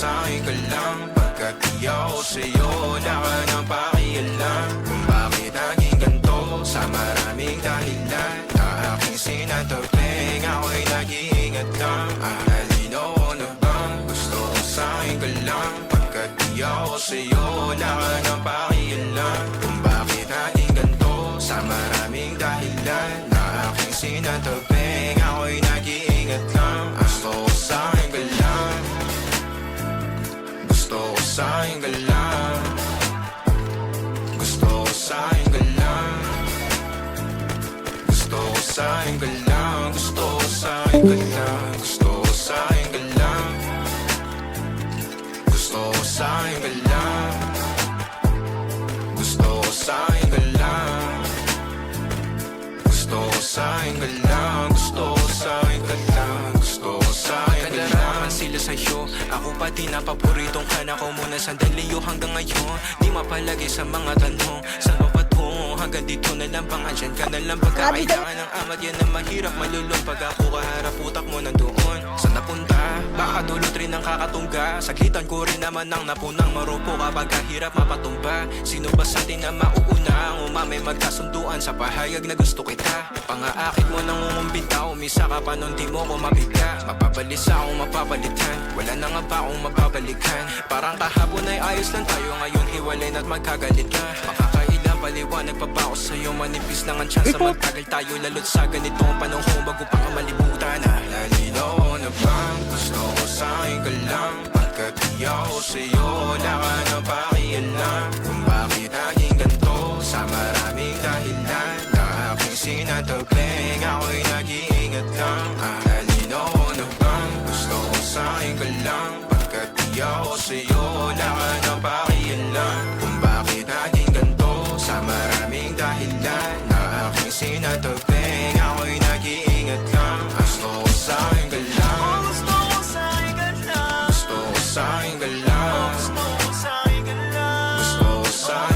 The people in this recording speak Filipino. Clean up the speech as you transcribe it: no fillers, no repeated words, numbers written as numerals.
sa'kin ka lang. Pagkat di ako sa'yo, wala ka nang pakialam. Kung bakit naging ganito, sa maraming dahilan na aking sinataping, ako'y nag-iingat lang. Halino ko na bang gusto ko sa'kin ka lang. Pagkat di ako sa'yo, wala ka nang pakialam. Kung bakit naging ganito, sa maraming dahilan na aking sinataping, ako'y nag-iingat lang. Gusto ko sa'kin ka lang. Gusto ko sa'kin ka lang. Gusto ko sa'kin ka lang. Gusto ko sa'kin ka lang. Gusto ko sa'kin ka lang. Gusto ko sa'kin ka lang. Gusto ko sa'kin ka lang. Gusto ko sa'kin ka lang. Gusto ko sa'kin ka lang. Gusto ko sa'kin ka lang. Gusto ko sa'kin ka lang. Sila sa'yo, ako pati na paboritong ka na ko muna sandali yo hanggang ngayon. Di mapalagi sa mga tanong, saan pa patungo? Hanggang dito na lang bang andyan ka na lang pagkakailangan ng amat. Yan ang mahirap malulong pag ako kaharap utak mo nandoon. Saan napunta? Baka dulot rin ang kakatungga. Saglitan ko rin naman ang napunang marupo kapag kahirap mapatumba. Sino ba sa atin na mauuna ang umamay magkasunduan sa pahayag na gusto kita? Pangaakit mo nang umumbita, umisa ka pa nun di mo ko mabigla. Mapabalisa akong mapapalitan, wala na nga ba akong mapabalikan? Parang kahapon ay ayos lang tayo, ngayon hiwalay na't magkagalit ka. Makakailang paliwanag pa ba ako sa'yo, manipis lang ang chance na magtagal tayo. Lalo't sa ganitong panahon bago pa ka malibutan. Nalino ko na bang gusto ko sa'kin ka lang. Pagkat di ako sa'yo, wala ka nang pakialam. Kung bakit naging ganito, sa maraming dahilan na aking sinataping, ako'y nag-iingat lang. Nalino ko na bang gusto ko sa'kin ka lang. Pagkat di ako sa'yo, wala ka nang pakialam. Kung bakit naging ganito, sa maraming dahilan na aking sinataping,